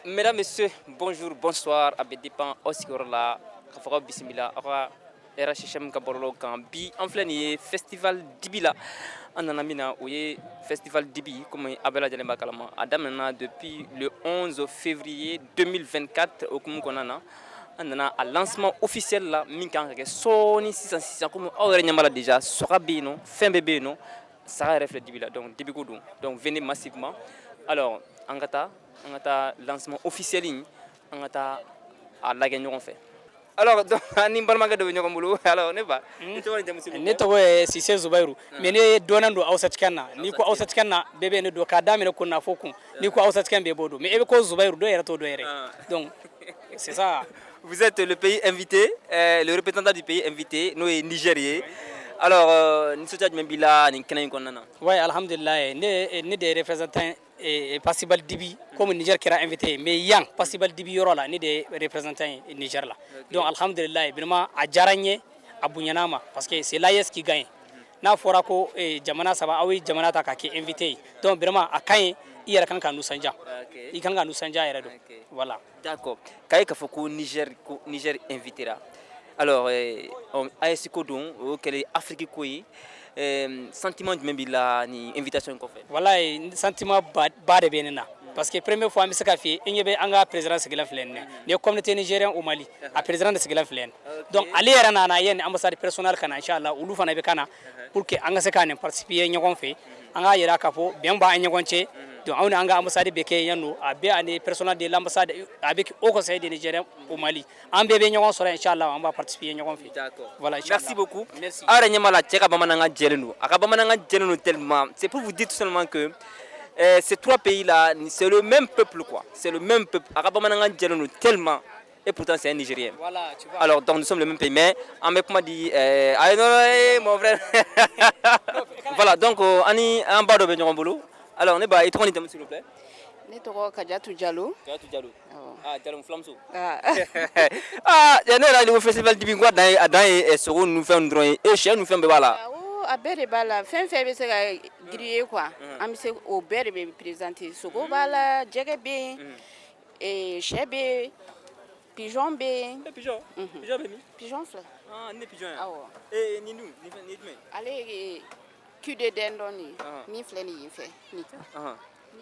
Mesdames, Messieurs, bonjour, bonsoir, Abedipan, Osikorola, Kafaka Bismillah, Awa, RHM Kaborolo, Kambi, en plein festival Dibila. En Anamina, oui, festival Dibi, comme Abela Djalemba Kalama, Adamana depuis le 11 février 2024 au Kumukonana. On a un lancement officiel là, Minkan, Sony 606, comme Aurélien déjà, sera bien, fin bébé, non, ça reflète Dibila, donc Dibi Goudou. Donc venez massivement. Alors, Angata, lancement officiel, Angata à la gagne fait. Alors, ni balmaga de venir comme alors ne pas. Ne to we Sise Zubairu me ne donan do Hausa cikin na ni ko Hausa cikin na bebe ne do ka dame ne kunna foku ni ko Hausa cikin be bodo me ebe ko Zubairu do yere to do yere donc c'est ça. Vous êtes le pays invité, le représentant du pays invité, nous est Nigérien. Alors, nous sommes Mbila, nous sommes Konana. Oui, alhamdulillah, ne des représentants et Passibal Dibi, comme Niger qui a invité, mais Yang, Passibal Dibi Yorola, ne des représentants Niger là. Donc, alhamdulillah, vraiment, à Djaranye, à Bounyanama, parce que c'est l'AIS qui gagne. Na fora ko jamana saba awi jamana ta ka ki invité. Donc, vraiment, à Kaye, il y a quelqu'un qui nous sanja. Il kan nous sanja yere do. Voilà. D'accord. Kaye ka foko Niger invité là. Alors, AS Kodon, quel est Afrique Koyi, sentiment de même la ni invitation qu'on fait. Voilà, sentiment bas de bien. Parce que première fois, je suis fait, il y a un président de la Flaine, les communautés nigériennes au Mali, un président de la Flaine. Donc, aller à une ambassade personnelle, Inch'Allah, ou l'oufana bekana, pour que Angasekane participe à un fait, Anga Yera Kapo, bien bas un yagonche, donc on a un ambassade Beke Yano, à bien un personnel de l'ambassade avec au conseil des Nigériens au Mali. Un bébé Yagon sera Inch'Allah, on va participer à un fait. D'accord. Voilà, merci beaucoup. Merci. Aranyamala, Tchekabamananga Djelenu, Akabamananga Djelenu tellement, c'est pour vous dire tout simplement que ces trois pays-là, c'est le même peuple, quoi. C'est le même peuple. Arabamananga Djelenu tellement. Et pourtant, c'est un Nigérien. Voilà, tu vois. Alors, donc, nous sommes le même pays. Mais, en mec m'a dit, mon frère. Voilà, donc, on est en bas de Benjamboulou. Alors, on est bas. Et toi, on est s'il vous plaît. Netoko Kadiatou Diallo. Kadiatou Diallo. Ah, Diallo Flamso. Ah, il y a un festival du Bingoua dans Soro, nous faisons un drone. Et chez nous faisons un là. a bɛɛ de b'a la fɛn fɛn bɛ se ka griller quoi an bɛ se o bɛɛ de bɛ présenter sogo b'a la jɛgɛ bɛ yen sɛ bɛ yen pigeon bɛ yen Pigeon bɛ min pigeon filɛ ne pigeon awɔ ni dun ni jumɛn ale ye cul de dindon de ye min filɛ nin yen fɛ nin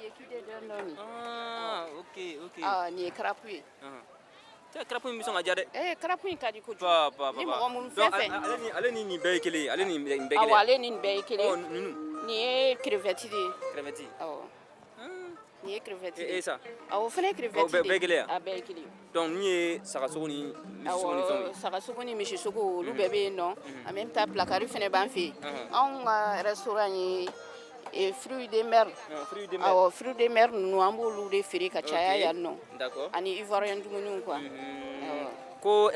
ye cul de dindon de ye ok nin ye crapaud ye crapaud min bɛ sɔn ka diya dɛ crapaud in ka di kojugu ni mɔgɔ minnu fɛn fɛn ale ni nin bɛɛ ye kelen ye ale ni nin bɛɛ awɔ kelen ale ni nin bɛɛ ye kelen nin ye crevette de ye crevette awɔ nin ye crevette de et ye ça awɔ o fana ye crevette de ye bɛɛ ye kelen a bɛɛ ye kelen ye donc min ye sagasogo ni misisogo ni fɛnw ye sagasogo ni misisogo olu bɛɛ bɛ yen nɔ en même temps placari fana b'an fɛ yen anw ka restaurant ye fruits de mer awɔ fruits de mer ninnu an b'olu de feere ka caya yan nɔ ani ivoirien dumuniw quoi ko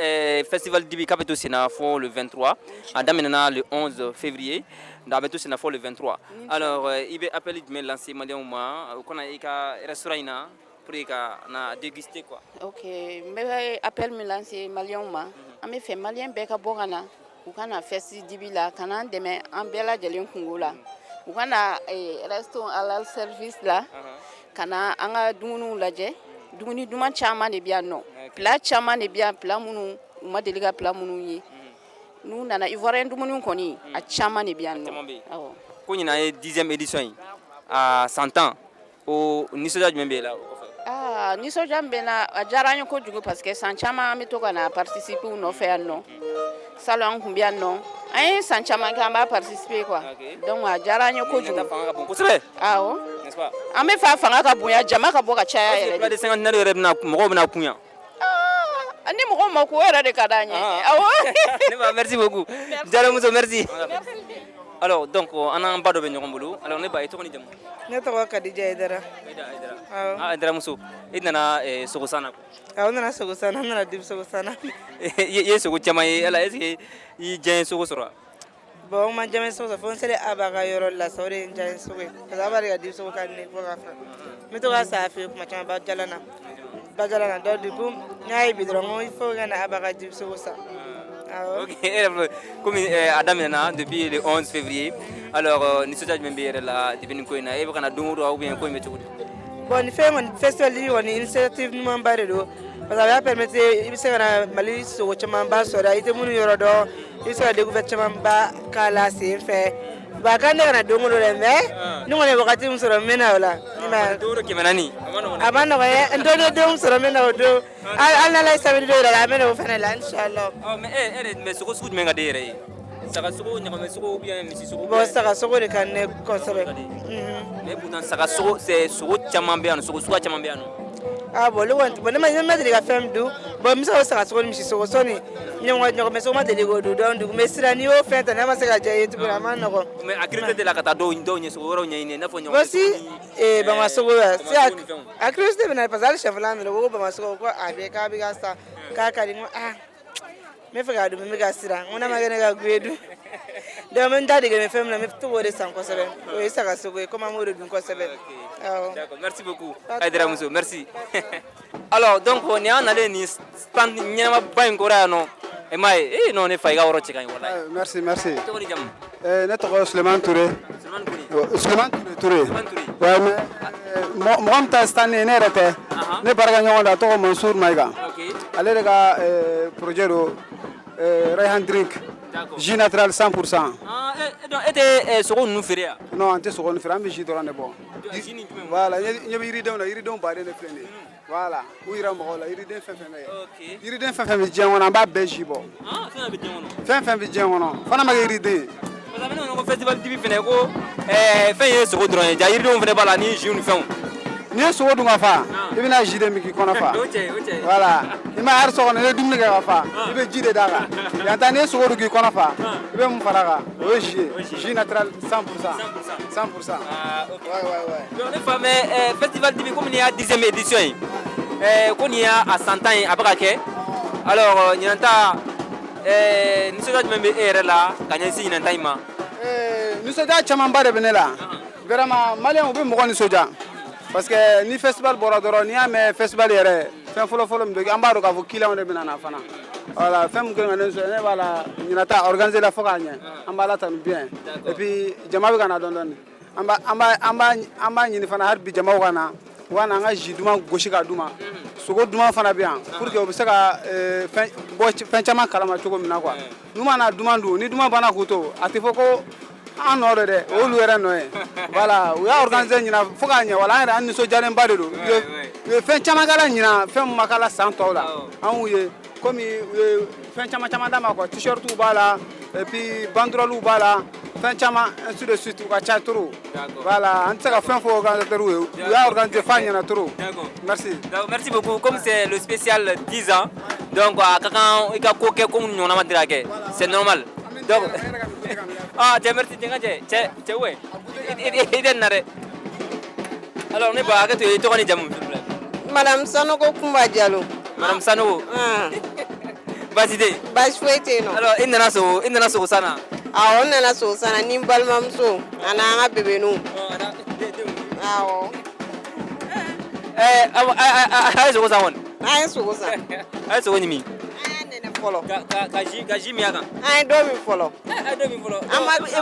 festival Dibi k'a bɛ to senna fo le 23 a daminɛna le 11 février a bɛ to senna fo le 23 alors i bɛ appel jumɛn lancer maliyɛnw ma u kana i ka restaurant in na pour que ka na déguster quoi. ok n bɛ appel min lancer maliyɛnw ma an bɛ fɛ maliyɛn bɛɛ ka bɔ ka na u ka na festi Dibi la ka n'an dɛmɛ an bɛɛ lajɛlen kungo la u ka na resto halal service la ka na an ka dumuniw lajɛ dumuni duman caman de bɛ yan nɔ plat caman de bɛ yan plat minnu u ma deli ka plat minnu ye n'u nana ivoirien dumuniw kɔni a caman de bɛ yan nɔ awɔ ko ɲinan ye 10e édition ye à 100 ans o nisɔndiya jumɛn b'e la o kɔfɛ nisɔndiya min bɛ n na a diyara an ye kojugu parce que san caman an bɛ to ka na participer u nɔfɛ yan nɔ salon an tun bɛ yan nɔ an ye san caman kɛ an b'a participer quoi donc a diyara an ye kojugu fanga ka bon kosɛbɛ awɔ n'est-ce pas an bɛ fɛ a fanga ka bonya jama ka bɔ ka caya yɛrɛ plat de 50 yɛrɛ bɛna mɔgɔw bɛna kun yan ni mɔgɔw ma ko o yɛrɛ de ka d'an ye awɔ merci beaucoup Diallo Muso merci alors donc an n'an ba dɔ bɛ ɲɔgɔn bolo alors ne ba i tɔgɔ ni jamu Ne tɔgɔ Kadija Aidara. Aidara Muso i nana Sogosan na quoi N nana Sogosan na n nana Dibi Sogosan na. i ye sogo caman ye ala est-ce que i y'i diya ye sogo sɔrɔ wa Bon n ma diya n ye sogo sɔrɔ fo n selen Aba ka yɔrɔ la sa o de ye n diya n ye sogo ye parce que Aba de ka Dibi sogo ka di ne ye fo k'a fa n bɛ to k'a san a fɛ yen kuma caman Bajala na donc du coup n y'a ye bi dɔrɔn n ko il faut ka na Aba ka Dibi sogo san. Ok, comme Adam Nana depuis le 11 février, alors nous sommes même bien là, depuis nous connaissons, et vous avez un don ou bien quoi, mais tout. bon ni fɛn kɔni festival kɔni initiative ɲuman ba de don parce que a b'a permettre i bɛ se ka na Mali sogo caman ba sɔrɔ i tɛ minnu yɔrɔ dɔn i bɛ se ka découverte caman ba k'a la sen fɛ ba kan ne ka na don o don dɛ mais ni kɔni ye wagati min sɔrɔ n bɛ na o la don o 400 a ma nɔgɔn ye n don don sɔrɔ n bɛ na o don hali n'Ala ye samedi don yɛrɛ la an bɛ na o fana la inchallah mais sogo sugu jumɛn ka di e yɛrɛ ye saga sogo ɲagamɛ sogo ou bien misi sogo bon saga sogo de ka di ne kosɛbɛ mais pourtant saga sogo c'est sogo caman bɛ yan nɔ sogo suguya caman bɛ yan nɔ ah bon olu kɔni bon ne ma deli ka fɛn min dun bon n bɛ se k'o saga sogo ni misi sogo sɔni ɲɔgɔmɛ sogo ma deli k'o dun donc dugu mais sisan n'i y'o fɛn ta ne ma se ka diya i ye tuguni a ma nɔgɔn mais a curiosité la ka taa dɔw ɲɛ sogo wɛrɛw ɲɛɲini i n'a fɔ bon si bamasogo la si a a curiosité bɛ na parce que hali sɛfula minɛ ko bamasogo ko a bɛ k'a bɛ ka sa k'a ka di n ko ah n bɛ fɛ k'a dun n bɛ ka siran n ko n'a ma kɛ ne ka guwe dun donc n bɛ n da dege nin fɛn min na n bɛ to k'o de san kosɛbɛ o ye saga sogo ye comme an b'o de dun kosɛbɛ awɔ. D'accord, merci beaucoup Aïdara Muso, merci. Alors donc on est allé ni stand ɲɛnama ba in kɔrɔ yan nɔ e m'a ye non ne fa i ka yɔrɔ cɛ ka ɲi wallahi. Merci. Tɔgɔ ni jamu? Ne tɔgɔ Sulemani Touré. Sulemani Touré. Ouais mais mɔgɔ min ta stand ne yɛrɛ tɛ ne baarakɛɲɔgɔn don a tɔgɔ Mansour Maïga. Ale de ka projet don Rayhan Drink. Jus naturel 100%. Ah donc e tɛ sogo ninnu feere yan? Non an tɛ sogo ninnu feere an bɛ jus dɔrɔn de bɔ. Voilà ɲɛ bɛ yiridenw na yiridenw baden de filɛ nin ye. Voilà u yira mɔgɔw la yiriden fɛn fɛn bɛ yen yiriden fɛn fɛn bɛ diɲɛ kɔnɔ an b'a bɛɛ ji bɔ fɛn fɛn bɛ diɲɛ kɔnɔ fana ma kɛ yiriden ye parce que ne ko festival dibi fɛnɛ ko fɛn ye sogo dɔrɔn ye ja yiridenw fɛnɛ b'a la ni jus ni fɛnw n'i ye sogo dun ka fa i bɛna ji de min k'i kɔnɔ fa voilà i ma hɛrɛ sɔgɔ n'i ye dumuni kɛ ka fa i bɛ ji de d'a kan yan ta n'i ye sogo dun k'i kɔnɔ fa i bɛ mun far'a kan o ye ji ye jus naturel 100%. Ah ok ouais donc ne fa mais festival dibi comme ni y'a 10e édition ye ko nin y'a 100 ans ye a bɛ ka kɛ alors ɲinan ta nisɔndiya jumɛn bɛ e yɛrɛ la ka ɲɛsin ɲinan ta in ma nisɔndiya camanba de bɛ ne la vraiment maliyɛnw u bɛ mɔgɔ nisɔndiya parce que ni festival bɔra dɔrɔn n'i y'a mɛn festival yɛrɛ fɛn fɔlɔ min don an b'a dɔn k'a fɔ clients de bɛ na fana voilà fɛn min kɛlen ka ne nisɔndiya ne b'a la ɲinan ta organiser la fo k'a ɲɛ an b'a la tanu bien et puis jama bɛ ka na dɔɔni an b'a ɲini fana hali bi jamaw ka na u ka na an ka jus duman gosi k'a d'u ma sogo duman fana bɛ yan pour que u bɛ se ka bɔ fɛn caman kalama cogo min na quoi n'u mana duman dun ni duman banna k'u to a tɛ fɔ ko an nɔ don dɛ o y'olu yɛrɛ nɔ ye voilà u y'a organiser ɲinan fo k'a ɲɛ wala an yɛrɛ an nisɔndiyalenba de don u ye fɛn caman k'a la ɲinan fɛn min ma k'a la san tɔw la an y'u ye komi u ye fɛn caman d'a ma quoi t-shirts b'a la et puis banderoles b'a la fɛn caman ainsi de suite u ka ca trop voilà an tɛ se ka fɛn fɔ organisateurs ye u y'a organiser f'a ɲɛna trop merci beaucoup comme c'est le spécial 10 ans donc a ka kan i ka ko kɛ ko minnu ɲɔgɔnna ma deli ka kɛ c'est normal donc ah cɛ merci cɛ n ka cɛ we i tɛ nin na dɛ alors ne ba hakɛ to i tɔgɔ ni jamu s'il vous plaît Madame Sanogo Kumba Diallo. Madame Sanogo baasi tɛ yen baasi foyi tɛ yen nɔ alors i nana sogo san na awɔ n nana sogo san na ni n balimamuso ani an ka bebeninw awɔ a ye sogo san kɔni an ye sogo san a ye sogo ɲimi an y'a nɛnɛ fɔlɔ ka ji min a kan an ye dɔ min fɔlɔ i bɛ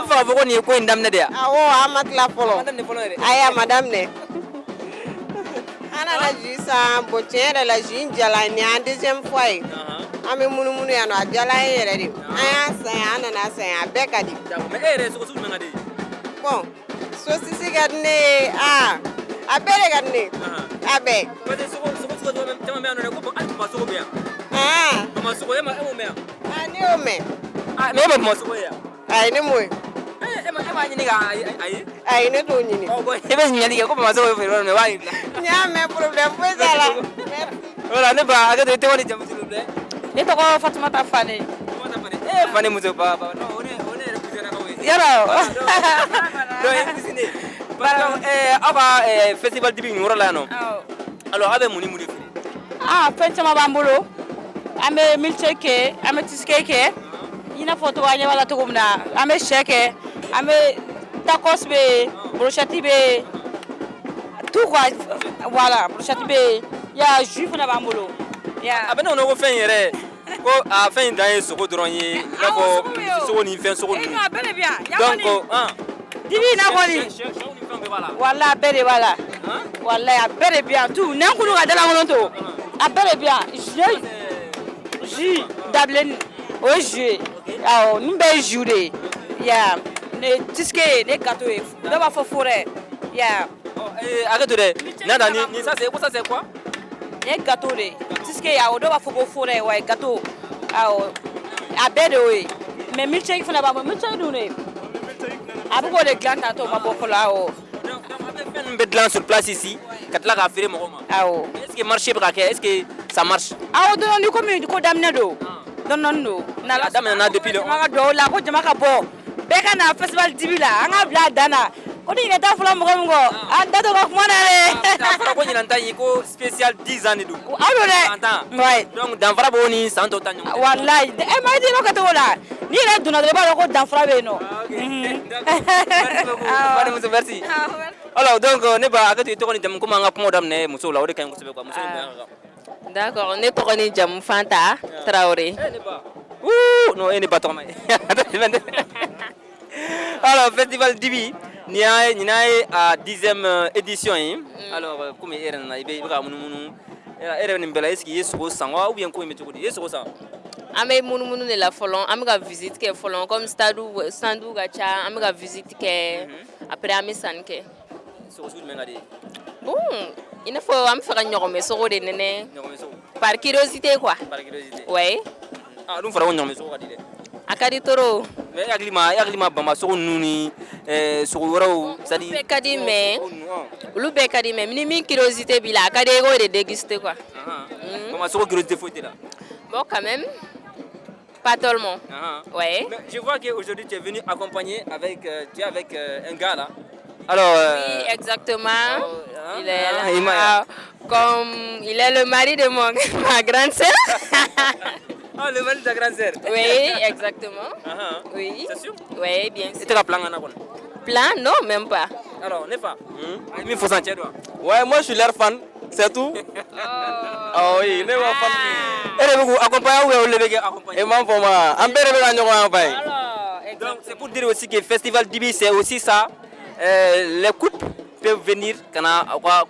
fɛ ka fɔ ko nin ye ko in daminɛ de ya awɔ an ma tila fɔlɔ ayi a ma daminɛ an nana ji san bon tiɲɛ yɛrɛ la ji in jala nin y'an deuxième fois ye an bɛ munumunu yan nɔ a jala an ye yɛrɛ de an y'a san yan an nana san yan a bɛɛ ka di mais e yɛrɛ sogo sugu jumɛn ka di bon sosisi ka di ne ye a bɛɛ de ka di ne a bɛɛ parce que sogo caman bɛ yan nɔ dɛ ko hali bamasogo bɛ yan bamasogo e m'o mɛn yan ne y'o mɛn mais e ma bamasogo ye yan ayi ne m'o ye e m'a ɲini k'a ye ayi ne t'o ɲini i bɛ ɲininkali kɛ ko bamasogo bɛ feere yɔrɔ min na i b'a yir'i la n y'a mɛn problème foyi t'a la voilà ne ba hakɛ to i tɔgɔ ni jamu s'il vous plaît Ne tɔgɔ Fatumata Fane. Fane muso ba non o ne yɛrɛ kusinakaw ye Yɔrɔ. donc i kusine parce que aw ka festival dibi nin yɔrɔ la yan nɔ alors aw bɛ mun ni mun de feere Fɛn caman b'an bolo an bɛ milkshake kɛ an bɛ cheesecake kɛ i n'a fɔ an ɲɛ b'a la cogo min na an bɛ sɛ kɛ an bɛ tacos bɛ yen brochette bɛ yen tout quoi voilà brochette bɛ yen ya jus fana b'an bolo a bɛ ne kɔnɔ ko fɛn in yɛrɛ ko a fɛn in dan ye sogo dɔrɔn ye i n'a fɔ misi sogo ni fɛn sogo ninnu donc dibi in na kɔni sɛw ni fɛnw bɛɛ b'a la wala bɛɛ de b'a la Wallahi a bɛɛ de bien tout n'an kunu ka dala ŋɔnɔ to a bɛɛ de bien jus dabilenni o ye jus ye awɔ nin bɛɛ ye jus de ye ya ne tisike ye ne gâteau ye dɔw b'a fɔ forêt ya hakɛ to dɛ nada ni ça c'est quoi ne gâteau de tisike awɔ dɔw b'a fɔ ko forêt wa gâteau awɔ a bɛɛ de y'o ye mais milkshake fana b'a bɔ milkshake dun de a bɛ k'o de dilan tantôt o ma bɔ fɔlɔ awɔ fɛn bɛ dilan sur place ici ka tila k'a feere mɔgɔw ma awɔ est-ce que marché bɛ ka kɛ est-ce que ça marche awɔ dɔɔni komi ko daminɛ don dɔɔni don a daminɛna depuis le jama ka don o la ko jama ka bɔ bɛɛ ka na festival dibi la an ka bila a dan na ko ni yɛrɛ t'a fɔlɔ mɔgɔ min kɔ an da to ka kuma na dɛ k'a fɔra ko ɲinan ta in ko spécial 10 ans de don aw don dɛ ouais donc danfara b'o ni san tɔw ta ɲɔgɔn cɛ wallahi e ma di n'o kɛcogo la ni yɛrɛ donna dɔrɔn i b'a dɔn ko danfara bɛ yen nɔ merci beaucoup Fani muso merci alors donc ne ba hakɛ to i tɔgɔ ni jamu komi an ka kumaw daminɛ musow la o de ka ɲi kosɛbɛ quoi muso ni bonya ka kan d'accord ne tɔgɔ ni jamu Fanta Traoré ne ba non e ne ba tɔgɔ ma ye alors festival dibi nin y'a ye a 10e édition ye alors komi e yɛrɛ nana i bɛ ka munumunu e yɛrɛ bɛ nin bɛɛ la est-ce que i ye sogo san wa ou bien ko in bɛ cogo di i ye sogo san an bɛ munumunu de la fɔlɔ an bɛ ka visite kɛ fɔlɔ comme standu ka ca an bɛ ka visite kɛ après an bɛ sanni kɛ sogo sugu jumɛn ka di ye bon i n'a fɔ an bɛ fɛ ka ɲɔgɔnmɛ sogo de nɛnɛ par curiosité quoi par curiosité ouais dun fɔra ko ɲɔgɔnmɛ sogo ka di dɛ a ka di trop mais e hakili ma bama sogo ninnu ni sogo wɛrɛw c'est à dire olu bɛɛ ka di mais olu bɛɛ ka di mais ni min curiosité b'i la a ka di i k'o de déguster quoi bama sogo curiosité foyi tɛ la bon quand même pas tout le monde ouais mais je vois qu'aujourd'hui tu es venu accompagner avec tu es avec un gars là alors oui exactement il est là comme il est le mari de ma grande sœur. Ah, le mari de ta grande sœur. Oui, exactement. Oui. C'est sûr? Oui, bien sûr. Et tu as plan à Plan? Non, même pas. Alors, n'est pas? Il faut sentir toi. Ouais, moi je suis leur fan, c'est tout. Ah oui, ne ma fan. Et vous accompagnez ou vous accompagner? Et moi pour moi, en berne be ganyo accompagner. Donc c'est pour dire aussi que le festival Dibi c'est aussi ça. Les couples peuvent venir kana quoi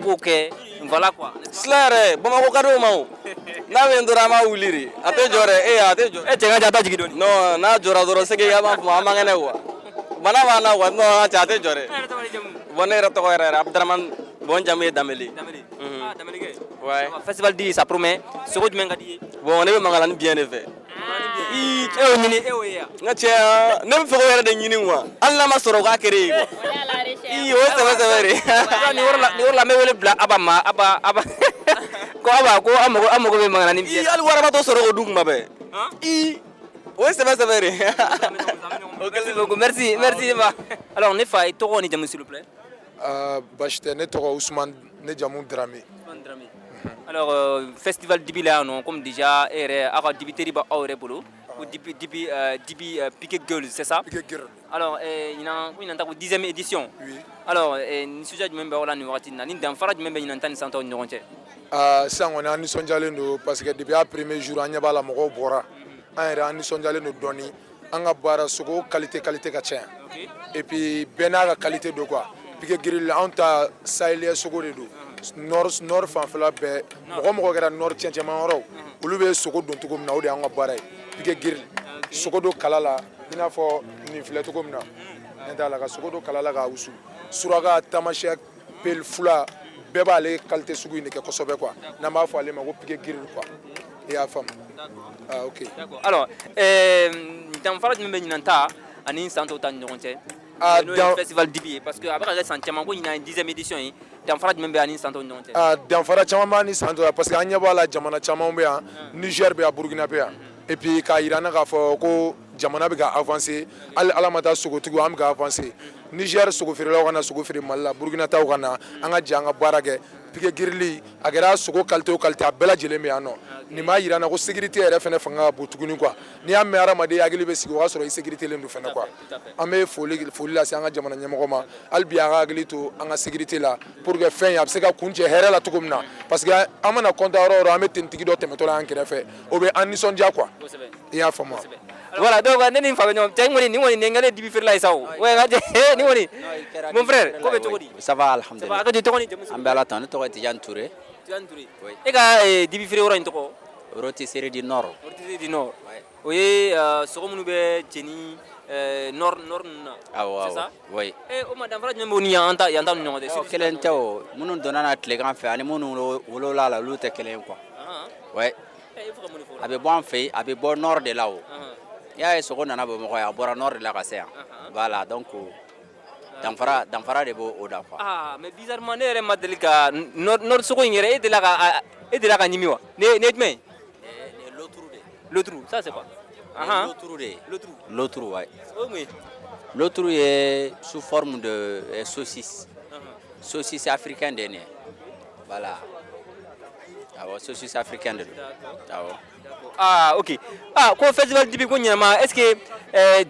voilà quoi. Slare, bon ma ko kado ma. Na wen dora ma wuliri. Ate jore, ate jore. Tenga jata jigi doni. No, na jora doro sege ya ma ngene wa. Bana wana wa no ate jore. Bonne rato ko Abdraman bon jamé Dameli. Ah, Dameli ke. Ouais. Festival Dibi ça promet. Ce que tu m'as dit. Bon, on est mangalan bien fait. Nga cɛ ne bɛ fɛ k'o yɛrɛ de ɲini wa hali n'a ma sɔrɔ o k'a kere ye o ye sɛbɛ de ni yɔrɔ la n bɛ wele bila Aba ma Aba ko Aba ko an mago bɛ mankanani bi hali waraba t'o sɔrɔ k'o dun kuma bɛɛ o ye sɛbɛ de merci Aba alors ne fa i tɔgɔ ni jamu s'il vous plaît Basi tɛ ne tɔgɔ Ousmane ne jamu Dramé alors festival Dibi la non comme déjà e yɛrɛ aw ka dibiteri b'aw yɛrɛ bolo ko Dibi Piqué Girls c'est ça Piqué Girls alors ɲinan ta ko 10e édition alors ni sujet jumɛn bɛ aw la nin wagati in na ni danfara jumɛn bɛ ɲinan ta ni san tɔw ni ɲɔgɔn cɛ sisan kɔni an nisɔndiyalen don parce que depuis a premier jour an ɲɛ b'a la mɔgɔw bɔra an yɛrɛ an nisɔndiyalen don dɔɔni an ka baara sogo qualité ka ca yan et puis bɛɛ n'a ka qualité don quoi Piqué Girls anw ta sahélien sogo de don nord fanfɛla bɛɛ mɔgɔ kɛra nord cɛncɛnman yɔrɔw olu bɛ sogo don cogo min na o de y'an ka baara ye Piqué Girls sogo don kala la i n'a fɔ nin filɛ cogo min na n t'a la ka sogo don kala la k'a wusu suraka tamasiyɛ pel fula bɛɛ b'ale qualité sugu in de kɛ kosɛbɛ quoi n'an b'a fɔ ale ma ko Piqué Girls quoi i y'a faamu ok alors danfara jumɛn bɛ ɲinan ta ani san tɔw ta ni ɲɔgɔn cɛ n'o ye festival Dibi ye parce que a bɛ ka kɛ san caman ko ɲinan ye 10e édition ye danfara jumɛn bɛ ani san tɔw ni ɲɔgɔn cɛ danfara caman b'a ni san tɔw parce que an ɲɛ b'a la jamana caman bɛ yan Niger bɛ yan Burkina bɛ yan et puis k'a yira an na k'a fɔ ko jamana bɛ ka avancer hali ala ma taa sogotigiw an bɛ ka avancer Niger sogo feerelaw ka na sogo feere Mali la Burkina taw ka na an ka jɛ an ka baara kɛ Piqué Girls a kɛra sogo qualité o qualité a bɛɛ lajɛlen bɛ yan nɔ nin b'a yira an na ko sécurité yɛrɛ fana fanga ka bon tuguni quoi n'i y'a mɛn hadamaden hakili bɛ sigi o y'a sɔrɔ i sécurité len don fana quoi an bɛ foli lase an ka jamana ɲɛmɔgɔ ma hali bi an ka hakili to an ka sécurité la pour que fɛn in a bɛ se ka kuncɛ hɛrɛ la cogo min na parce que an mana compter yɔrɔ o yɔrɔ an bɛ tenitigi dɔ tɛmɛtɔ la an kɛrɛfɛ o bɛ an nisɔndiya quoi i y'a faamu wa. Voilà, donc on est une famille. Mon frère, comment tu dis? Ça va, alhamdulillah. Ambala tan to Tijan Touré. Oui. Et ga dibi frère orange to Rotisserie du Nord. Rotisserie du Nord. Oui, ce que nous be Jenny Nord na. Ah c'est ça? Oui. Et o madame frère même ni anta yanta no de. Kelen taw munun donana telegram fe ani munun wolo la la lute kelen quoi. Ouais. Abe bon fait, abe bon nord de là-haut. Ya est ce qu'on a besoin ya bora nord de la Cassia. Voilà, donc Danfara de beau oda quoi. Ah, mais bizarrement ne madelika nord ce qu'on irait de la kanimiwa. Ne mais l'autre, ça c'est quoi? L'autre, ouais. Oui. L'autre est sous forme de saucisse. Saucisse africaine dernier. Voilà. Saucisse africaine de Ah, ok. Ah, quoi festival dibi ko nyama, est-ce que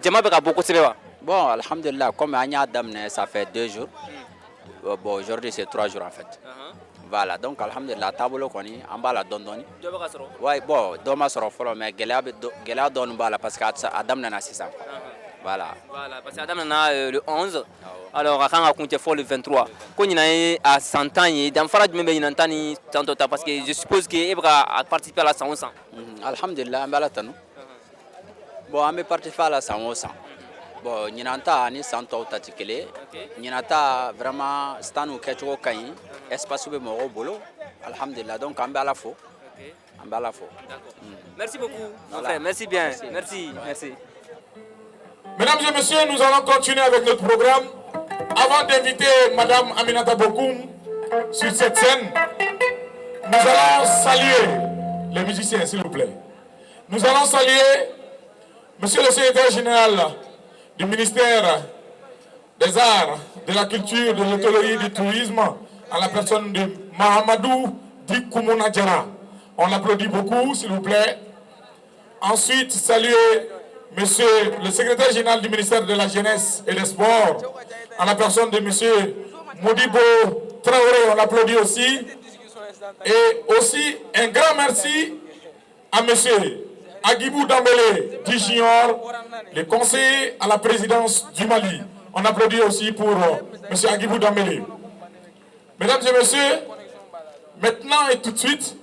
jama beka beaucoup sebewa? Bon, alhamdulillah, comme Anya Damne, ça fait 2 jours. Bon, aujourd'hui c'est 3 jours en fait. Voilà, donc alhamdulillah, tableau koni, en bas la dondoni. Ouais, bon, doma sera follow, mais Gela donne bala parce que Adam n'a 600. Voilà. Voilà, parce que Adam n'a le 11. Alors, quand on compte le 23, quand il y a à 100 ans, il y a un farad même il entend tant parce que je suppose qu'il a participé à la 100 ans. Alhamdulillah, on va l'attendre. Bon, on est participé à la 100 ans. Bon, il y a un santo tatikele, il y a vraiment stanu ketchup kain, espace où mon boulot. Alhamdulillah, donc on va la faux. On va la faux. Merci beaucoup, mon frère, merci bien, merci. Mesdames et messieurs, nous allons continuer avec notre programme. Avant d'inviter Madame Aminata Bokoum sur cette scène, nous allons saluer les musiciens, s'il vous plaît. Nous allons saluer Monsieur le secrétaire général du ministère des Arts, de la Culture, de l'Hôtellerie et du Tourisme, en la personne de Mahamadou Dikoumouna Diara. On l'applaudit beaucoup, s'il vous plaît. Ensuite, saluer Monsieur le secrétaire général du ministère de la Jeunesse et des Sports, en la personne de Monsieur Modibo Traoré, on l'applaudit aussi. Et aussi un grand merci à Monsieur Agibou Dambélé du Junior, le conseiller à la présidence du Mali. On applaudit aussi pour Monsieur Agibou Dambélé. Mesdames et messieurs, maintenant et tout de suite,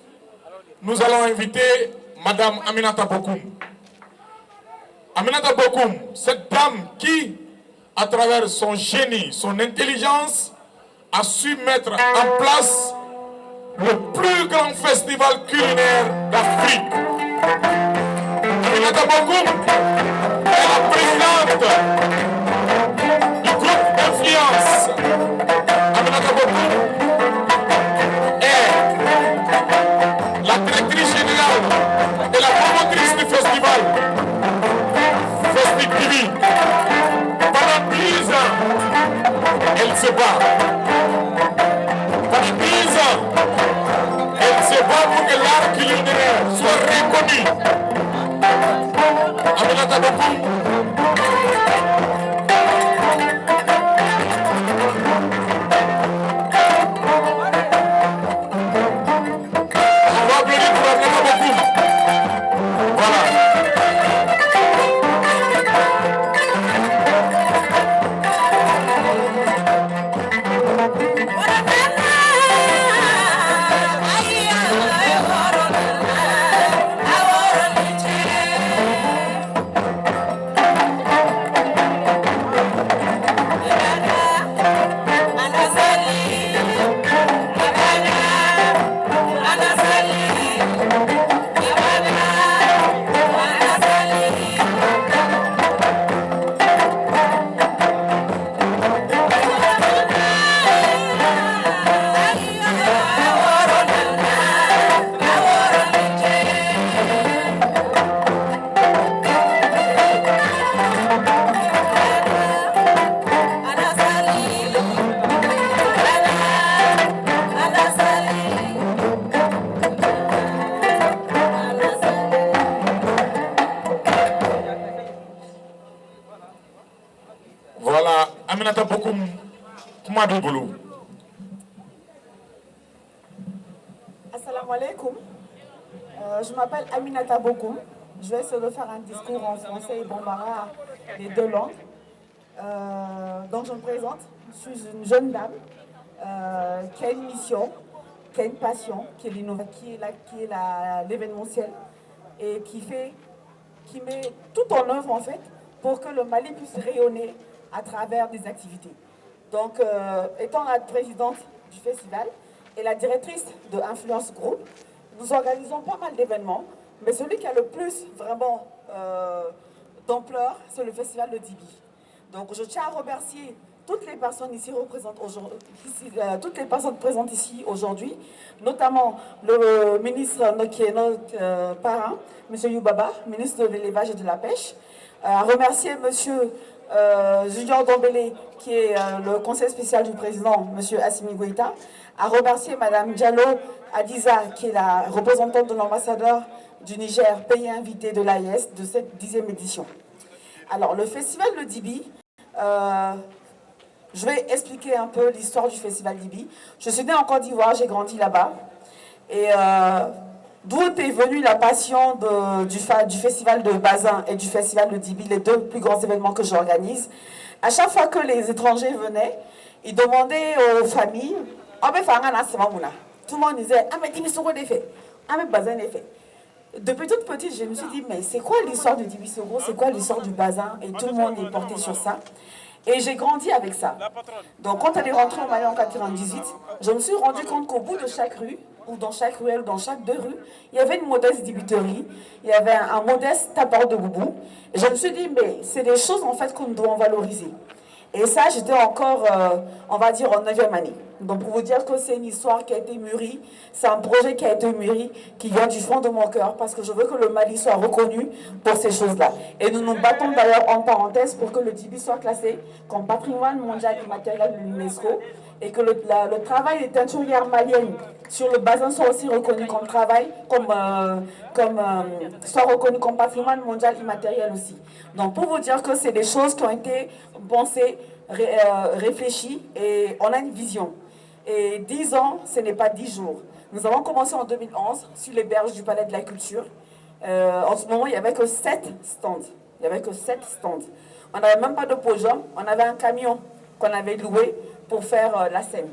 nous allons inviter Madame Aminata Bokoum. Aminata Bokoum, cette dame qui, à travers son génie, son intelligence, a su mettre en place le plus grand festival culinaire d'Afrique. Aminata Bokoum est la présidente du groupe d'influence. Aminata Bokoum est la directrice générale et la promotrice du festival. Pendant 10 ans, elle se bat. Pendant 10 ans, elle se bat pour que l'art culinaire soit reconnu. Aminata Bokoum. On va applaudir pour Aminata Bokoum. Voilà. Voilà, Aminata Bokoum, Koumadou Boulou. Assalamu alaikum. Je m'appelle Aminata Bokoum. je vais essayer de faire un discours en français et bambara, les deux langues. Donc je me présente, je suis une jeune dame qui a une mission, qui a une passion, qui est l'événementiel et qui met tout en œuvre en fait pour que le Mali puisse rayonner à travers des activités. Donc étant la présidente du festival et la directrice de Influence Group, nous organisons pas mal d'événements, mais celui qui a le plus vraiment d'ampleur, c'est le festival de Dibi. Donc je tiens à remercier toutes les personnes ici toutes les personnes présentes ici aujourd'hui, notamment le ministre qui est notre parrain, M. Youbaba, ministre de l'élevage et de la pêche, à remercier M. Junior Dombélé, qui est le conseil spécial du président, M. Assimi Goïta, à remercier Mme Diallo Adiza, qui est la représentante de l'ambassadeur du Niger, pays invité de l'AIS de cette 10e édition. Alors, le festival de Dibi, je vais expliquer un peu l'histoire du festival Dibi. Je suis née en Côte d'Ivoire, j'ai grandi là-bas. Et d'où est venue la passion du festival de Bazin et du festival de Dibi, les deux plus grands événements que j'organise. À chaque fois que les étrangers venaient, ils demandaient aux familles, tout le monde disait, ah mais Dibi Soro est fait, ah mais Bazin est fait. Depuis toute petite, je me suis dit, mais c'est quoi l'histoire de Dibi Soro, c'est quoi l'histoire du Bazin? Et tout le monde est porté sur ça. Et j'ai grandi avec ça. Donc quand elle est rentrée au Mali en 1998, je me suis rendu compte qu'au bout de chaque rue, ou dans chaque ruelle, ou dans chaque deux rues, il y avait une modeste débiterie, il y avait un modeste tapeur de boubou. Et je me suis dit, mais c'est des choses en fait que nous devons valoriser. Et ça, j'étais encore, on va dire, en 9e année. Donc pour vous dire que c'est une histoire qui a été mûrie, c'est un projet qui a été mûri, qui vient du fond de mon cœur, parce que je veux que le Mali soit reconnu pour ces choses-là. Et nous nous battons d'ailleurs en parenthèse pour que le Dibi soit classé comme patrimoine mondial immatériel de l'UNESCO, et que le travail des teinturières maliennes sur le Bazin soit aussi reconnu comme travail, soit reconnu comme patrimoine mondial immatériel aussi. Donc pour vous dire que c'est des choses qui ont été pensées, réfléchies, et on a une vision. Et 10 ans, ce n'est pas 10 jours. Nous avons commencé en 2011 sur les berges du Palais de la Culture. En ce moment, il n'y avait que 7 stands. Il n'y avait que 7 stands. On n'avait même pas de podium. On avait un camion qu'on avait loué pour faire la scène.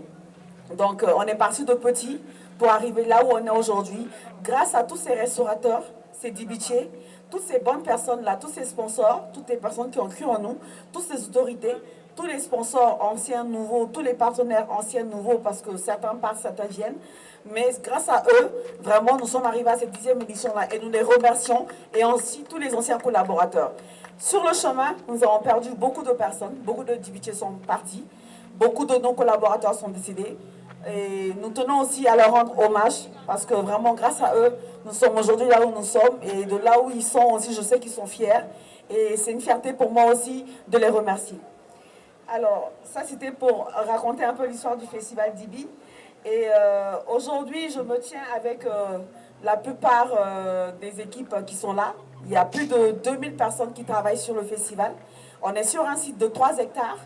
Donc, on est parti de petit pour arriver là où on est aujourd'hui. Grâce à tous ces restaurateurs, ces dibitiers, toutes ces bonnes personnes-là, tous ces sponsors, toutes les personnes qui ont cru en nous, toutes ces autorités, tous les sponsors anciens, nouveaux, tous les partenaires anciens, nouveaux, parce que certains partent, certains viennent. Mais grâce à eux, vraiment, nous sommes arrivés à cette 10e édition-là et nous les remercions, et aussi tous les anciens collaborateurs. Sur le chemin, nous avons perdu beaucoup de personnes, beaucoup de dibitiers sont partis, beaucoup de nos collaborateurs sont décédés. Et nous tenons aussi à leur rendre hommage, parce que vraiment, grâce à eux, nous sommes aujourd'hui là où nous sommes, et de là où ils sont aussi, je sais qu'ils sont fiers. Et c'est une fierté pour moi aussi de les remercier. Alors, ça c'était pour raconter un peu l'histoire du festival Dibi. Et aujourd'hui, je me tiens avec la plupart des équipes qui sont là. Il y a plus de 2000 personnes qui travaillent sur le festival. On est sur un site de 3 hectares,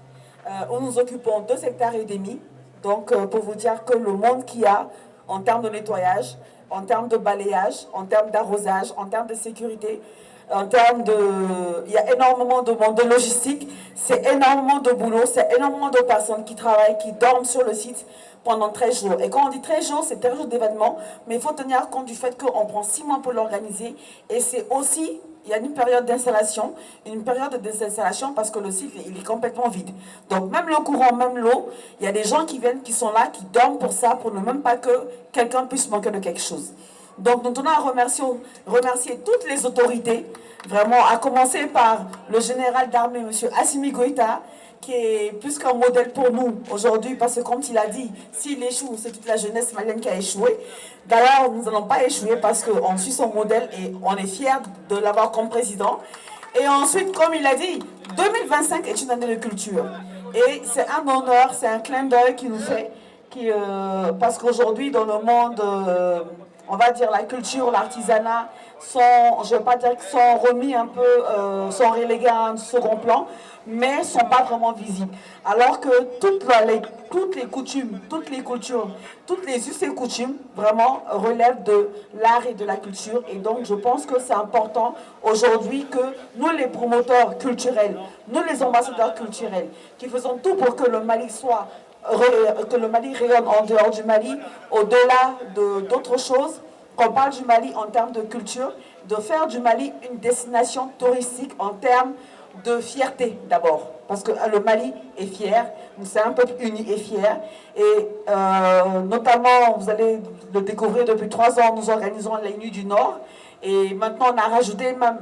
où nous occupons 2 hectares et demi. Donc, pour vous dire que le monde qu'il y a en termes de nettoyage, en termes de balayage, en termes d'arrosage, en termes de sécurité, en termes de... Il y a énormément de monde, de logistique, c'est énormément de boulot, c'est énormément de personnes qui travaillent, qui dorment sur le site pendant 13 jours. Et quand on dit 13 jours, c'est 13 jours d'événement, mais il faut tenir compte du fait qu'on prend 6 mois pour l'organiser. Et c'est aussi, il y a une période d'installation, parce que le site, il est complètement vide. Donc même le courant, même l'eau, il y a des gens qui viennent, qui sont là, qui dorment pour ça, pour ne même pas que quelqu'un puisse manquer de quelque chose. Donc nous tenons à remercier toutes les autorités, vraiment, à commencer par le général d'armée, M. Assimi Goïta, qui est plus qu'un modèle pour nous aujourd'hui, parce que comme il a dit, s'il échoue, c'est toute la jeunesse malienne qui a échoué. D'ailleurs, nous n'allons pas échouer parce qu'on suit son modèle et on est fiers de l'avoir comme président. Et ensuite, comme il a dit, 2025 est une année de culture. Et c'est un honneur, c'est un clin d'œil qui nous fait, parce qu'aujourd'hui, dans le monde, on va dire la culture, l'artisanat sont, je ne vais pas dire qu'ils sont remis un peu, sont relégués à un second plan, mais ne sont pas vraiment visibles. Alors que toutes les coutumes, toutes les cultures, toutes les us et coutumes, vraiment relèvent de l'art et de la culture. Et donc, je pense que c'est important aujourd'hui que nous, les promoteurs culturels, nous, les ambassadeurs culturels, qui faisons tout pour que le Mali soit que le Mali rayonne en dehors du Mali, au-delà d'autres choses, qu'on parle du Mali en termes de culture, de faire du Mali une destination touristique en termes de fierté d'abord. Parce que le Mali est fier, c'est un peuple uni et fier. Et notamment, vous allez le découvrir, depuis 3 ans, nous organisons la Nuit du Nord. Et maintenant, on a rajouté même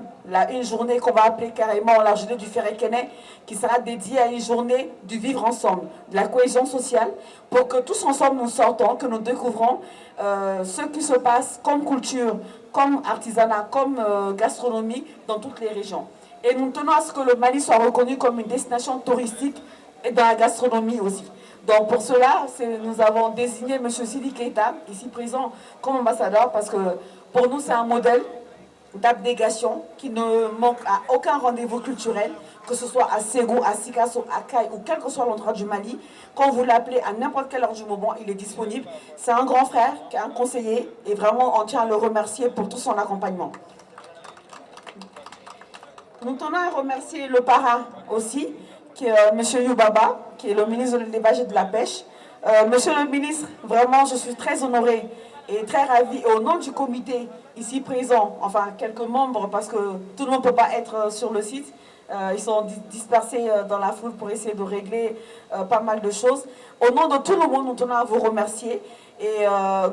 une journée qu'on va appeler carrément la journée du Ferrekene, qui sera dédiée à une journée du vivre ensemble, de la cohésion sociale, pour que tous ensemble nous sortons, que nous découvrons ce qui se passe comme culture, comme artisanat, comme gastronomie dans toutes les régions. Et nous tenons à ce que le Mali soit reconnu comme une destination touristique et dans la gastronomie aussi. Donc pour cela, nous avons désigné M. Sidi Keita, ici présent, comme ambassadeur, parce que pour nous c'est un modèle d'abnégation qui ne manque à aucun rendez-vous culturel, que ce soit à Ségou, à Sikasso, à Kaï ou quel que soit l'endroit du Mali. Quand vous l'appelez à n'importe quelle heure du moment, il est disponible. C'est un grand frère, un conseiller, et vraiment on tient à le remercier pour tout son accompagnement. Nous tenons à remercier le parrain aussi, qui est M. Youbaba, qui est le ministre de l'élevage et de la pêche. Monsieur le ministre, vraiment je suis très honorée et très ravie. Et au nom du comité ici présent, enfin quelques membres, parce que tout le monde ne peut pas être sur le site, ils sont dispersés dans la foule pour essayer de régler pas mal de choses. Au nom de tout le monde, nous tenons à vous remercier. Et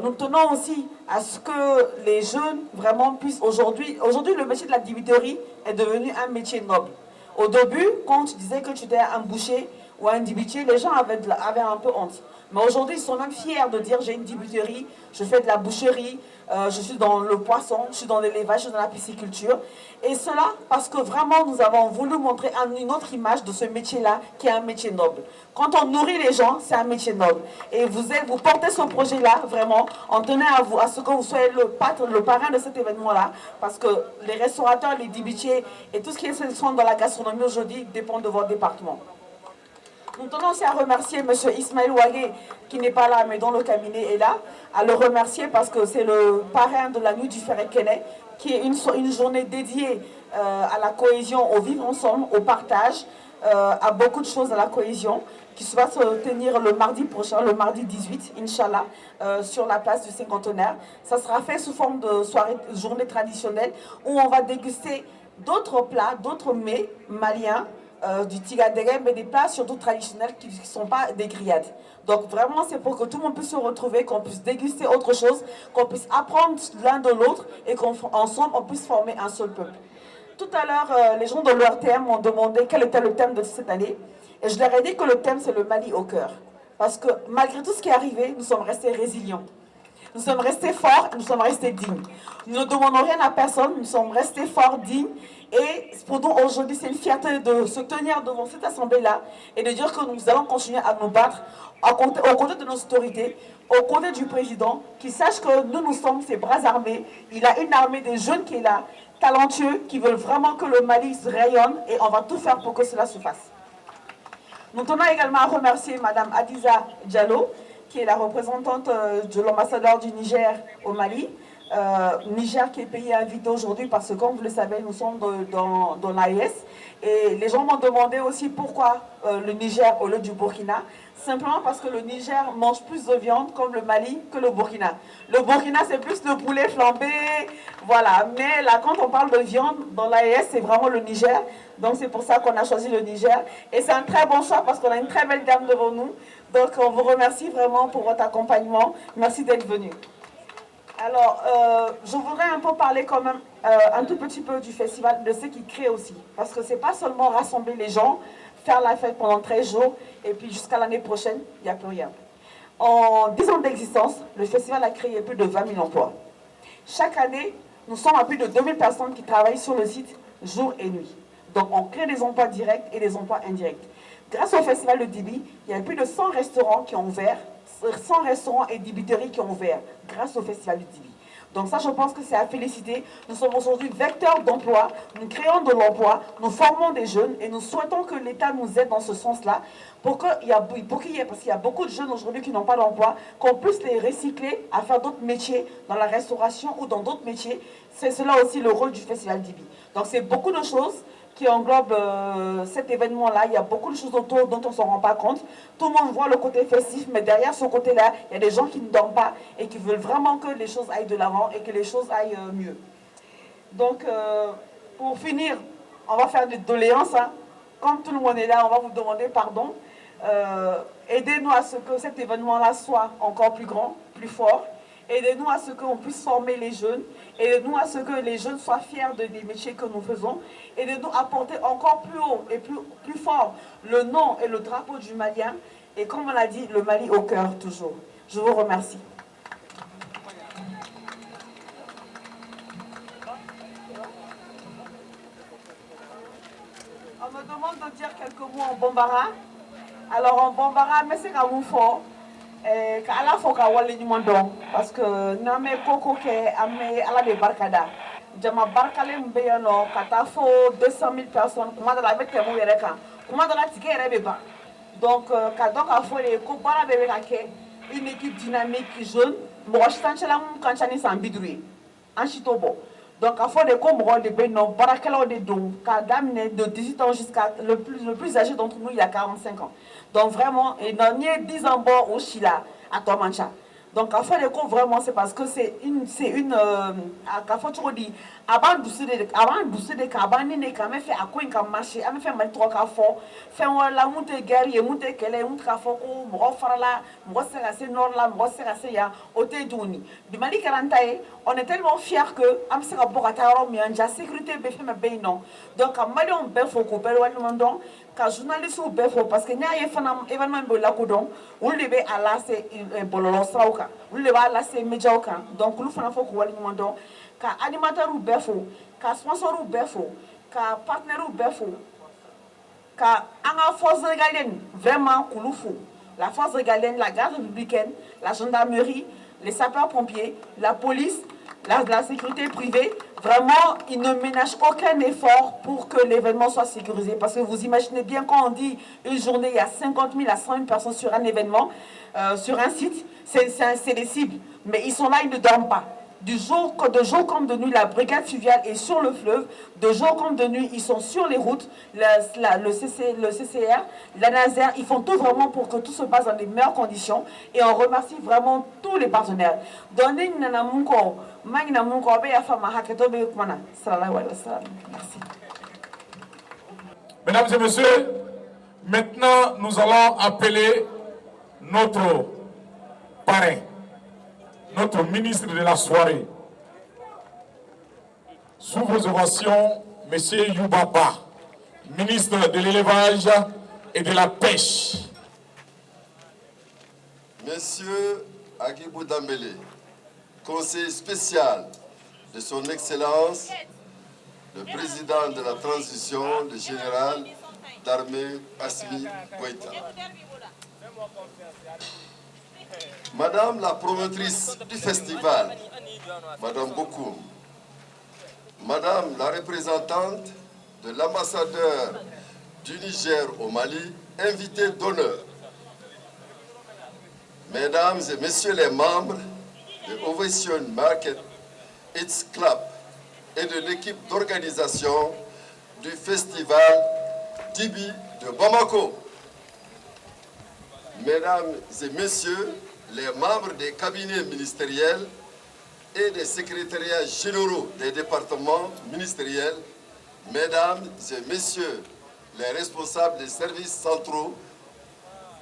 nous tenons aussi à ce que les jeunes vraiment puissent aujourd'hui le métier de la dibiterie est devenu un métier noble. Au début, quand tu disais que tu étais un boucher ou un dibitier, les gens avaient un peu honte. Mais aujourd'hui, ils sont même fiers de dire j'ai une dibiterie, je fais de la boucherie, je suis dans le poisson, je suis dans l'élevage, je suis dans la pisciculture. Et cela parce que vraiment nous avons voulu montrer une autre image de ce métier-là qui est un métier noble. Quand on nourrit les gens, c'est un métier noble. Et vous portez ce projet-là vraiment en tenant à ce que vous soyez le parrain de cet événement-là, parce que les restaurateurs, les dibitiers et tout ce qui est dans la gastronomie aujourd'hui dépend de votre département. Nous tenons aussi à remercier M. Ismaël Ouagé, qui n'est pas là, mais dont le cabinet est là, à le remercier parce que c'est le parrain de la nuit du Ferrekene, qui est une journée dédiée à la cohésion, au vivre ensemble, au partage, à beaucoup de choses à la cohésion, qui va se tenir le mardi prochain, le mardi 18, Inch'Allah, sur la place du cinquantenaire. Ça sera fait sous forme de journée traditionnelle, où on va déguster d'autres plats, d'autres mets maliens, du tigadere, mais des plats surtout traditionnels qui ne sont pas des grillades. Donc vraiment c'est pour que tout le monde puisse se retrouver, qu'on puisse déguster autre chose, qu'on puisse apprendre l'un de l'autre et qu'ensemble on puisse former un seul peuple. Tout à l'heure, les gens de l'ORTM m'ont demandé quel était le thème de cette année et je leur ai dit que le thème c'est le Mali au cœur. Parce que malgré tout ce qui est arrivé, nous sommes restés résilients. Nous sommes restés forts, nous sommes restés dignes. Nous ne demandons rien à personne, nous sommes restés forts, dignes. Et pour nous, aujourd'hui, c'est une fierté de se tenir devant cette assemblée-là et de dire que nous allons continuer à nous battre au côté de nos autorités, au côté du président, qui sache que nous sommes ses bras armés. Il a une armée de jeunes qui est là, talentueux, qui veulent vraiment que le Mali se rayonne et on va tout faire pour que cela se fasse. Nous tenons également à remercier Mme Adiza Diallo, qui est la représentante de l'ambassadeur du Niger au Mali. Niger qui est pays invité aujourd'hui parce que comme vous le savez nous sommes dans l'AES et les gens m'ont demandé aussi pourquoi le Niger au lieu du Burkina. Simplement parce que le Niger mange plus de viande comme le Mali que le Burkina. Le Burkina c'est plus le poulet flambé, voilà, mais là quand on parle de viande dans l'AES c'est vraiment le Niger, donc c'est pour ça qu'on a choisi le Niger et c'est un très bon choix parce qu'on a une très belle dame devant nous, donc on vous remercie vraiment pour votre accompagnement, merci d'être venu. Alors, je voudrais un peu parler quand même un tout petit peu du festival, de ce qu'il crée aussi. Parce que ce n'est pas seulement rassembler les gens, faire la fête pendant 13 jours, et puis jusqu'à l'année prochaine, il n'y a plus rien. En 10 ans d'existence, le festival a créé plus de 20 000 emplois. Chaque année, nous sommes à plus de 2000 personnes qui travaillent sur le site jour et nuit. Donc, on crée des emplois directs et des emplois indirects. Grâce au festival de Dibi, il y a plus de 100 restaurants qui ont ouvert, 100 restaurants et dibiteries qui ont ouvert grâce au festival du Dibi. Donc ça, je pense que c'est à féliciter. Nous sommes aujourd'hui vecteurs d'emploi, nous créons de l'emploi, nous formons des jeunes et nous souhaitons que l'État nous aide dans ce parce qu'il y a beaucoup de jeunes aujourd'hui qui n'ont pas d'emploi, qu'on puisse les recycler à faire d'autres métiers dans la restauration ou dans d'autres métiers. C'est cela aussi le rôle du Festival Dibi. Donc c'est beaucoup de choses qui englobent cet événement-là. Il y a beaucoup de choses autour dont on ne s'en rend pas compte. Tout le monde voit le côté festif, mais derrière ce côté-là, il y a des gens qui ne dorment pas et qui veulent vraiment que les choses aillent de l'avant et que les choses aillent mieux. Donc, pour finir, on va faire des doléances. Hein. Comme tout le monde est là, on va vous demander pardon. Aidez-nous à ce que cet événement-là soit encore plus grand, plus fort. Aidez-nous à ce qu'on puisse former les jeunes. Aidez-nous à ce que les jeunes soient fiers des métiers que nous faisons. Aidez-nous à porter encore plus haut et plus fort le nom et le drapeau du Malien. Et comme on l'a dit, le Mali au cœur toujours. Je vous remercie. On me demande de dire quelques mots en Bambara. Alors en Bambara, mais c'est comme fort. À la fois parce que name koko ke ame ala de barkada jama barkale mbeyano kata fo 200 000 personnes kuma dala be temu yere kan kuma dala tike yere be ba donc ka donc a fo le ko bara be ka ke une équipe dynamique jeune mo chanchela mu kanchani sambiduri en chitobo donc a fo de ko mo de be no barakala de don ka damine de 18 ans jusqu'à le plus âgé d'entre nous il a 45 ans. Donc vraiment, et dans les 10 ans bon au Chila, à Tomancha. Donc à faire des cours vraiment, c'est parce que c'est une à faire trop dit avant de cabane ne quand même fait à quoi un marché, à me faire mal trop qu'à fort, faire la montée guerrier, monter qu'elle est montre à fort ou me refaire là, me resserrer assez nord là, me resserrer ya, au Tédouni. Du Mali 41, on est tellement fiers que am sera pour atteindre mais en sécurité be fait me ben non. Donc à Mali on ben faut couper le mandon. Ka journaliste ou befo parce que nya ye fana événement be la ko don wul de be ala c'est bololo srawka wul de ba ala c'est media kan donc lu fana fo ko wali mo don ka animateur ou befo ka sponsor ou befo ka partenaire ou befo ka anga force régalienne vraiment kulufu la force régalienne la garde républicaine la gendarmerie les sapeurs pompiers la police la sécurité privée, vraiment, ils ne ménagent aucun effort pour que l'événement soit sécurisé. Parce que vous imaginez bien, quand on dit une journée, il y a 50 000 à 100 000 personnes sur un événement, sur un site, c'est des cibles. Mais ils sont là, ils ne dorment pas. De jour comme de nuit, la brigade fluviale est sur le fleuve. De jour comme de nuit, ils sont sur les routes. Le CCR, la NASER, ils font tout vraiment pour que tout se passe dans les meilleures conditions. Et on remercie vraiment tous les partenaires. Merci. Mesdames et messieurs, maintenant nous allons appeler notre parrain, notre ministre de la soirée. Sous vos ovations, M. Youbaba, ministre de l'élevage et de la pêche. Monsieur Agibou Dambélé, conseiller spécial de son Excellence, le président de la transition, le général d'armée Assimi Goïta. Madame la promotrice du festival, Madame Bokoum, Madame la représentante de l'ambassadeur du Niger au Mali, invité d'honneur, Mesdames et Messieurs les membres de Ovation Market It's Club et de l'équipe d'organisation du festival Dibi de Bamako, Mesdames et Messieurs les membres des cabinets ministériels et des secrétariats généraux des départements ministériels, Mesdames et Messieurs les responsables des services centraux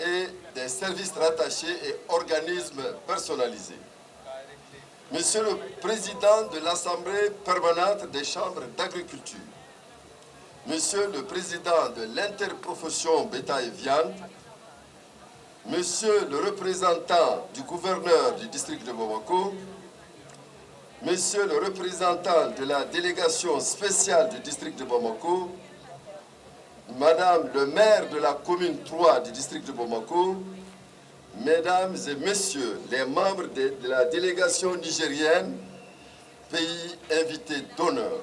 et des services rattachés et organismes personnalisés, Monsieur le Président de l'Assemblée permanente des chambres d'agriculture, Monsieur le Président de l'interprofession bétail et viande, Monsieur le représentant du gouverneur du district de Bamako, Monsieur le représentant de la délégation spéciale du district de Bamako, Madame le maire de la commune 3 du district de Bamako, Mesdames et Messieurs les membres de la délégation nigérienne invités d'honneur,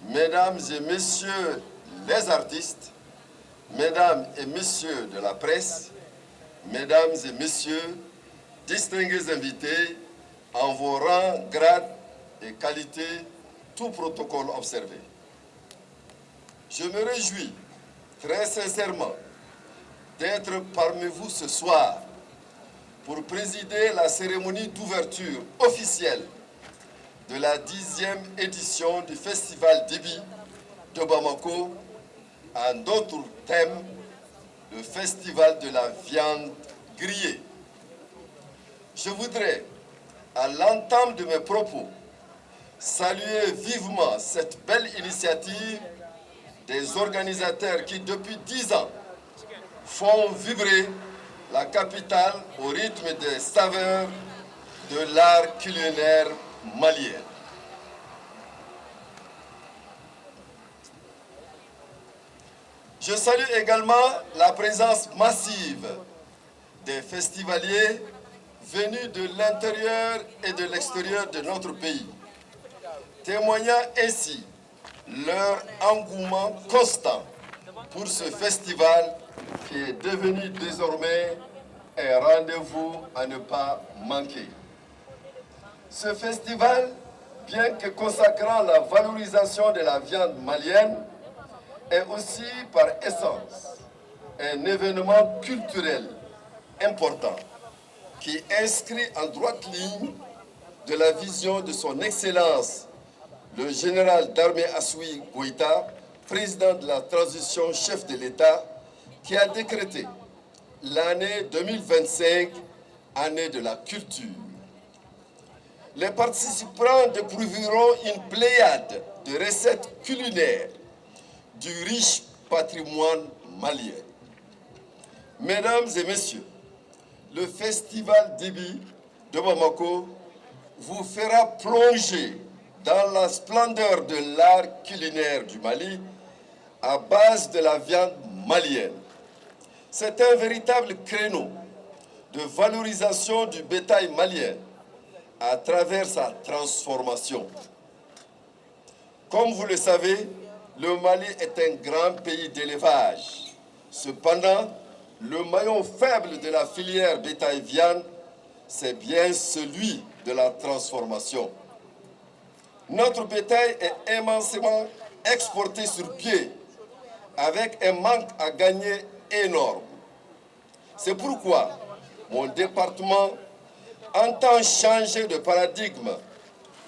mesdames et messieurs les artistes, mesdames et messieurs de la presse, mesdames et messieurs, distingués invités, en vos rangs, grades et qualités, tout protocole observé. Je me réjouis très sincèrement d'être parmi vous ce soir pour présider la cérémonie d'ouverture officielle de la 10e édition du Festival Dibi de Bamako, en d'autres thèmes, le Festival de la viande grillée. Je voudrais, à l'entame de mes propos, saluer vivement cette belle initiative des organisateurs qui, depuis 10 ans, font vibrer la capitale au rythme des saveurs de l'art culinaire malien. Je salue également la présence massive des festivaliers venus de l'intérieur et de l'extérieur de notre pays, témoignant ainsi leur engouement constant pour ce festival qui est devenu désormais un rendez-vous à ne pas manquer. Ce festival, bien que consacrant la valorisation de la viande malienne, est aussi par essence un événement culturel important qui inscrit en droite ligne de la vision de son Excellence le général d'armée Assimi Goïta, président de la transition, chef de l'État, qui a décrété l'année 2025, année de la culture. Les participants découvriront une pléiade de recettes culinaires du riche patrimoine malien. Mesdames et messieurs, le Festival Dibi de Bamako vous fera plonger dans la splendeur de l'art culinaire du Mali à base de la viande malienne. C'est un véritable créneau de valorisation du bétail malien à travers sa transformation. Comme vous le savez, le Mali est un grand pays d'élevage. Cependant, le maillon faible de la filière bétail-viande, c'est bien celui de la transformation. Notre bétail est immensément exporté sur pied, avec un manque à gagner énorme. C'est pourquoi mon département entend changer de paradigme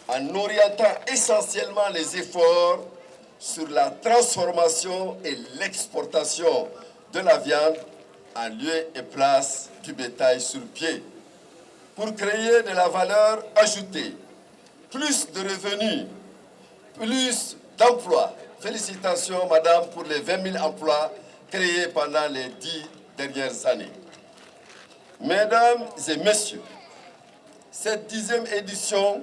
en orientant essentiellement les efforts sur la transformation et l'exportation de la viande en lieu et place du bétail sur pied, pour créer de la valeur ajoutée, plus de revenus, plus d'emplois. Félicitations, madame, pour les 20 000 emplois créés pendant les 10 dernières années. Mesdames et messieurs, cette 10e édition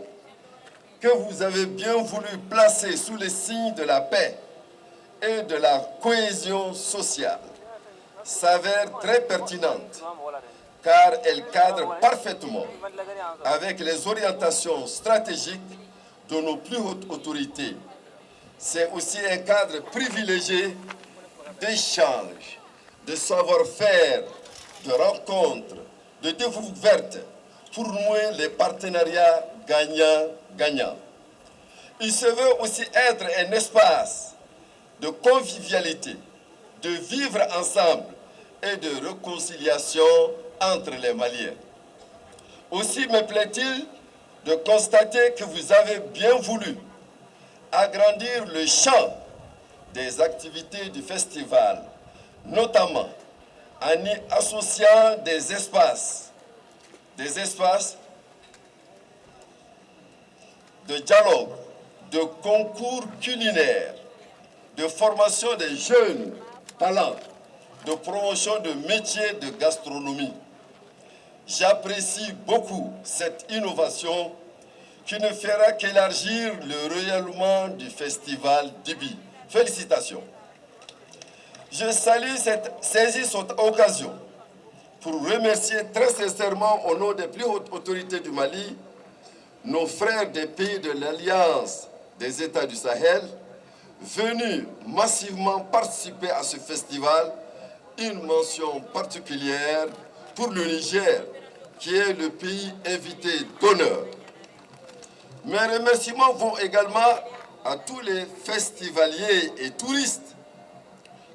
que vous avez bien voulu placer sous les signes de la paix et de la cohésion sociale s'avère très pertinente car elle cadre parfaitement avec les orientations stratégiques de nos plus hautes autorités. C'est aussi un cadre privilégié d'échanges, de savoir-faire, de rencontres, de découvertes pour nouer les partenariats gagnant-gagnant. Il se veut aussi être un espace de convivialité, de vivre ensemble et de réconciliation entre les Maliens. Aussi me plaît-il de constater que vous avez bien voulu agrandir le champ des activités du festival, notamment en y associant des espaces de dialogue, de concours culinaires, de formation des jeunes talents, de promotion de métiers de gastronomie. J'apprécie beaucoup cette innovation qui ne fera qu'élargir le rayonnement du festival Dibi. Félicitations. Je saisis cette occasion pour remercier très sincèrement au nom des plus hautes autorités du Mali nos frères des pays de l'Alliance des États du Sahel, venus massivement participer à ce festival, une mention particulière pour le Niger, qui est le pays invité d'honneur. Mes remerciements vont également à tous les festivaliers et touristes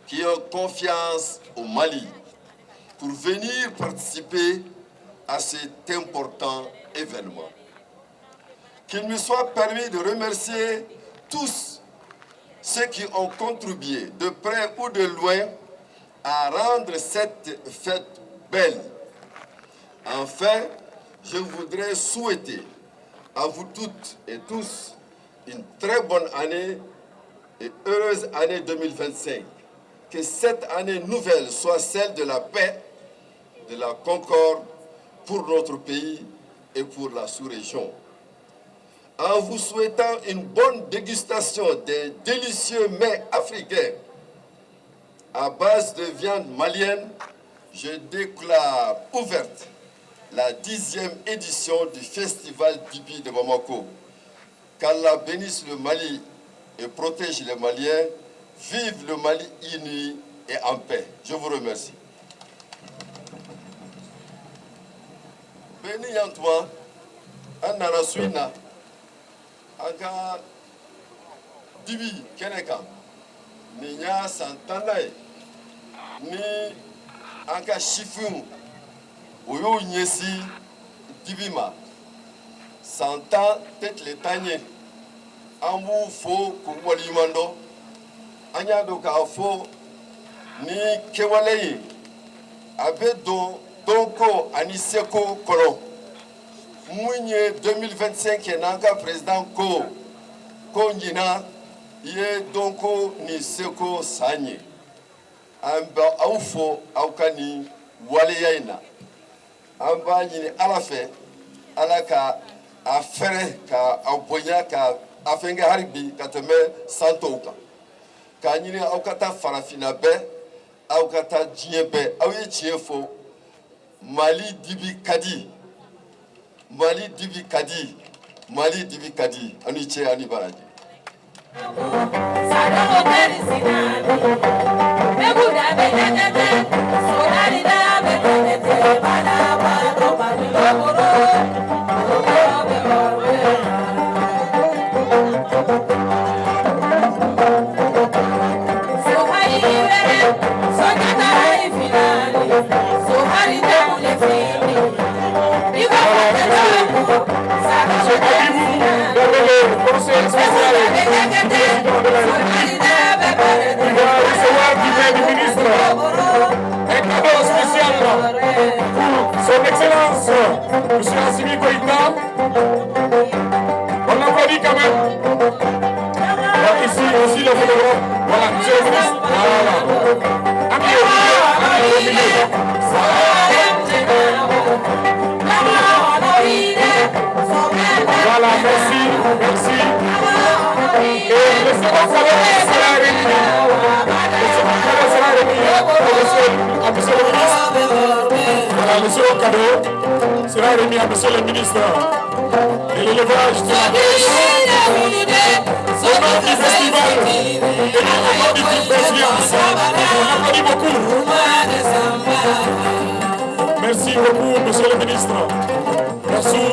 qui ont confiance au Mali pour venir participer à cet important événement. Qu'il me soit permis de remercier tous ceux qui ont contribué de près ou de loin à rendre cette fête belle. Enfin, je voudrais souhaiter à vous toutes et tous une très bonne année et heureuse année 2025. Que cette année nouvelle soit celle de la paix, de la concorde pour notre pays et pour la sous-région. En vous souhaitant une bonne dégustation des délicieux mets africains à base de viande malienne, je déclare ouverte la 10e édition du Festival Dibi de Bamako. Qu'Allah bénisse le Mali et protège les Maliens. Vive le Mali uni et en paix. Je vous remercie. Béni Yantoua, Anna Suina, Aga Dibi Keneka, Ninya Santanay, Ni Aga Shifun, Oyo Nyesi Dibima, Santa Tête les Taniers, Amou Fo Kouwalimando, Anya do k'a fɔ ni kɛwale ye a bɛ don dɔnko ani seko kɔnɔ mun ye 2025 ye n'an ka président ko ɲinan i ye dɔnko ni seko san ye an bɛ aw fɔ aw ka nin waleya in na an b'a ɲini ala fɛ ala ka a fɛrɛ ka a bonya ka a fɛn kɛ hali bi ka tɛmɛ san tɔw kan. K'a ɲini aw ka taa farafina bɛɛ aw ka taa diɲɛ bɛɛ aw ye tiɲɛ fɔ Mali dibi ka di Mali dibi ka di Mali dibi ka di aw ni cɛ aw ni baraji. Son Excellence, M. Assimi Goïta, on l'applaudit quand même. Voilà, ici le photographe, voilà, monsieur le ministre, voilà. Ami au milieu. Voilà, merci. Et le second salon sera remis. Le second cadeau sera remis à monsieur le ministre. Voilà, le second cadeau sera remis à monsieur le ministre de l'élevage de la pêche. Au nom du festival et au nom du présidence, on applaudit beaucoup. Merci beaucoup, monsieur le ministre. Merci.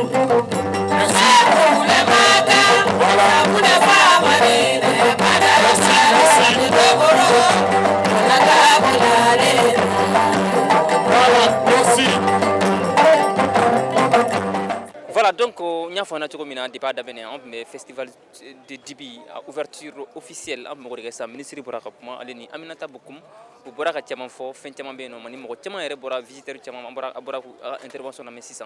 Voilà, donc on y a fait un autre débat d'abord mais festival de Dibi à ouverture officielle à Mogoregessa ministre pour accompagnement Aleni Aminata Bokoum pour boire à Tiamanfo fin Tiamambeno mani Mogo Tiamare bora visiteur Tiamam bora intervention à 600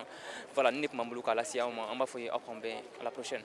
voilà n'est pas Mamlouka la Sia on va faire à la prochaine.